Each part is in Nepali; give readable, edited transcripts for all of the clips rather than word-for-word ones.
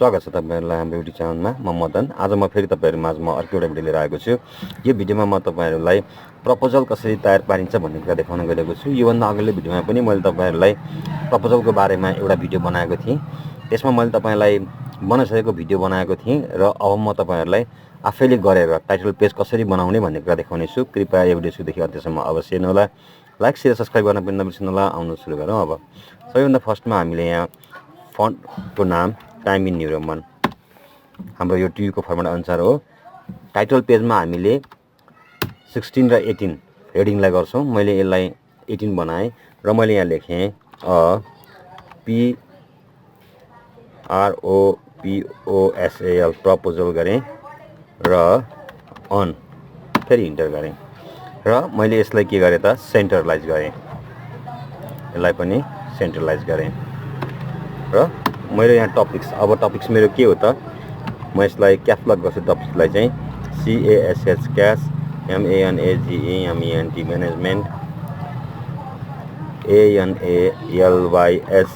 स्वागत छ तपाईहरुलाई हाम्रो युट्युब च्यानलमा। म मदन। आज म फेरि तपाईहरु माझमा अर्को एउटा भिडियो लिएर आएको छु। यो भिडियोमा म तपाईहरुलाई प्रपोजल कसरी तयार पारिन्छ भन्ने कुरा देखाउन गइरहेको छु। यो भन्दा अगाडिल्लो भिडियोमा पनि मैले तपाईहरुलाई प्रपोजलको बारेमा एउटा भिडियो बनाएको थिएँ। त्यसमा मैले तपाईलाई बनाइसकेको भिडियो बनाएको थिएँ र अब म तपाईहरुलाई आफैले गरेर टाइटल पेज कसरी बनाउने भन्ने कुरा देखाउने छु। कृपया यो भिडियो सुरुदेखि अन्त्यसम्म अवश्य हेर्नुहोला। लाइक शेयर सब्स्क्राइब गर्न पनि नबिर्सनु होला। आउनु सुरु गरौँ। अब सबैभन्दा फर्स्टमा हामीले यहाँ फन्टको नाम टाइम न्यू रोमन हाम्रो यो टियुको फर्मेट अनुसार हो। टाइटल पेजमा हामीले 16 र 18 हेडिङलाई गर्छौं। मैले यसलाई 18 बनाएँ र मैले यहाँ लेखेँ P R O P O S A L proposal गरेँ र अन फेरि इन्टर गरेँ र मैले यसलाई के गरेँ त सेन्टरलाइज गरेँ। यसलाई पनि सेन्टरलाइज गरेँ र मेरो यहाँ टपिक्स अब टपिक्स मेरो के हो त म यसलाई क्याप्स लक गर्छु। टपिक्सलाई चाहिँ CASH cash MANAGE MENT management ANALYSIS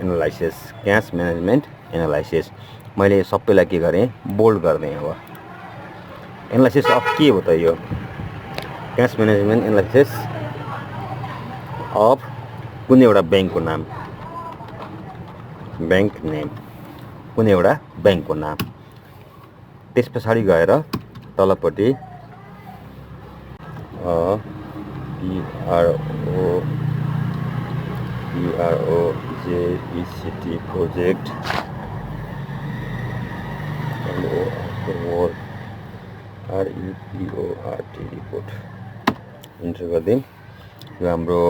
analysis cash management analysis. मैले सबैलाई के गरेँ बोल्ड गर्दै। अब एनालाइसिस अफ के हो त यो क्याश म्यानेजमेन्ट एनालाइसिस अफ कुनै एउटा बैंकको नाम बैंक नेम कुनै एउटा बैंकको नाम। त्यसपछि गएर तलपट्टि PROJECT project REPORT report enter गर्दिम। यो हाम्रो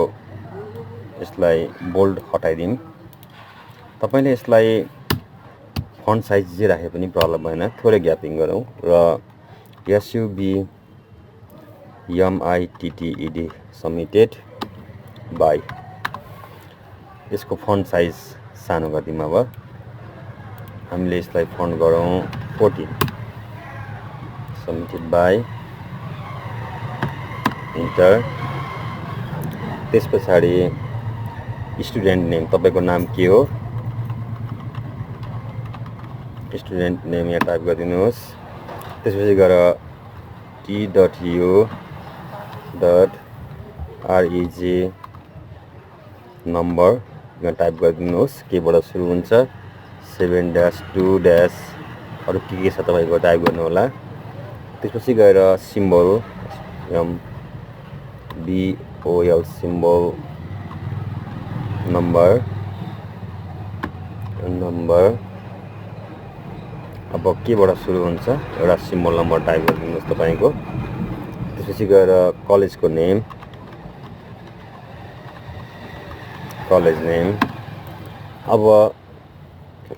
यसलाई बोल्ड हटाइदिम। तपाईले यसलाई फन्ट साइज जे राखे पनि प्रब्लम भएन। थोरै ग्यापिङ गरौँ र SUBMITTED सबमिटेड बाई यसको फन्ट साइज सानो गर्दिम। अब हामीले यसलाई फन्ट गरौँ 14 सबमिटेड बाई इन्टर। त्यसपछि स्टुडेन्ट नेम तपाईको नाम के हो स्टुडेन्ट नेम यहाँ टाइप गरिदिनुहोस्। त्यसपछि गएर T.U.REG नम्बर यहाँ टाइप गरिदिनुहोस्। केबाट सुरु हुन्छ 7-2- अरु के छ तपाईको टाइप गर्नु होला। त्यसपछि गएर सिम्बल MBOL सिम्बल नम्बर अब केबाट सुरु हुन्छ एउटा सिम्बल नम्बर टाइप गरिदिनुहोस् तपाईको। त्यसपछि गएर कलेजको नेम कलेज नेम। अब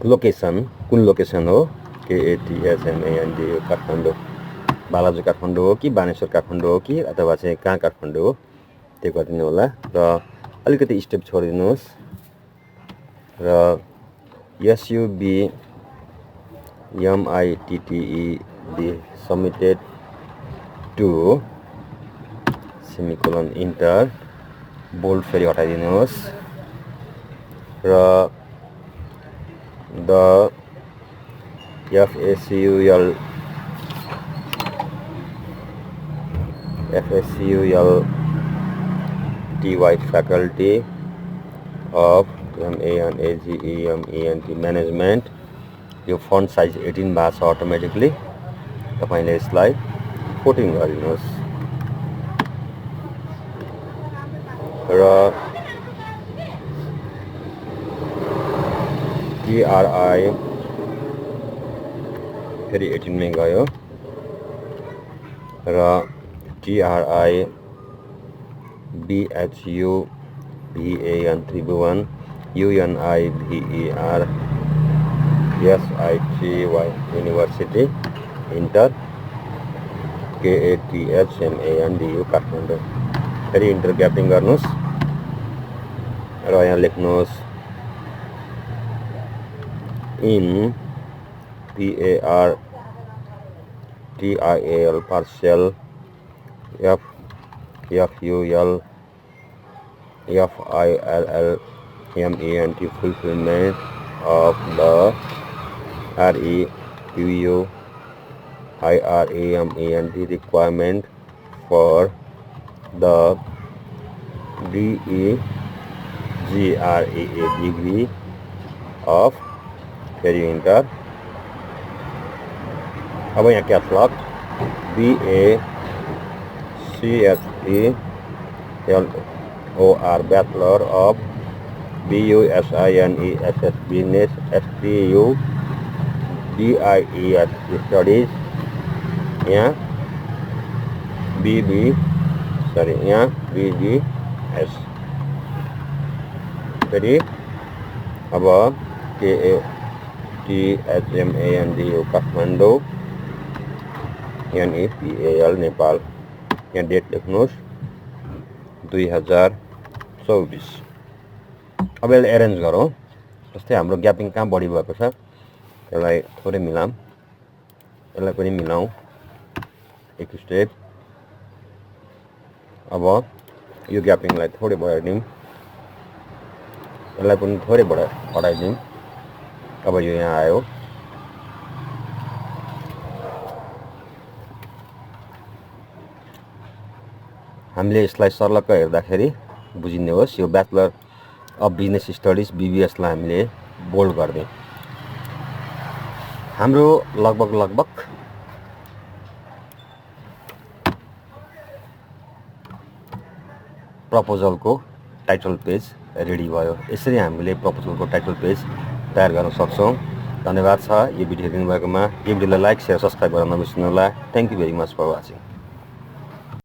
लोकेसन कुन लोकेसन हो KATHMAND काठमाडौँ बालाजु काठमाडौँ हो कि बानेश्वर काठमाडौँ हो कि अथवा चाहिँ कहाँ काठमाडौँ हो त्यो गरिदिनु होला र अलिकति स्टेप छोडिदिनुहोस् र SUBMITTED submitted to semicolon enter bold फेरि हटाइदिनुहोस् र the FACULTY faculty of MANAGEMENT management. यो फन्ट साइज 18 भएको छ अटोमेटिकली। तपाईले यसलाई 14 गरिदिनुहोस् र TRI फेरि 18 मै गयो र TRI BHUVAN Tribhuvan UNIVER SITY university enter KATHMANDU Kathmandu फेरि इन्टर ग्यापिङ गर्नुहोस् र यहाँ लेख्नुहोस् in PARTIAL partial FULFILLMENT fulfillment of the requirement requirement for the DEGRAA degree of फेरि इन्टर अब यहाँ caps lock BACHELOR Bachelor of Business STUDIES Studies यहाँ यहाँ BBS फेरि अब KATHMANDU काठमाडौँ NEPAL नेपाल यहाँ डेट लेख्नुहोस् 2024 अब यसलाई एरेन्ज गरौँ जस्तै हाम्रो ग्यापिङ कहाँ बढी भएको छ यसलाई थोरै मिलाऊँ यसलाई पनि मिलाऊँ एक स्टेप अब यो ग्यापिङलाई थोरै बढाइदिउँ यसलाई पनि थोरै बढाइदिउँ अब यो यहाँ आयो हामीले यसलाई सर्लक्क हेर्दाखेरि बुझिने होस् यो bachelor of business studies BBS लाई हामीले बोल्ड गर्दै हाम्रो लगभग प्रपोजलको टाइटल पेज रेडी भयो यसरी हामीले प्रपोजलको टाइटल पेज तयार गर्न सक्छौं धन्यवाद छ यो भिडियो हेर्नु भएकोमा यो भिडियोलाई लाइक शेयर सब्स्क्राइब गर्न नबिर्सनु होला thank you very much for watching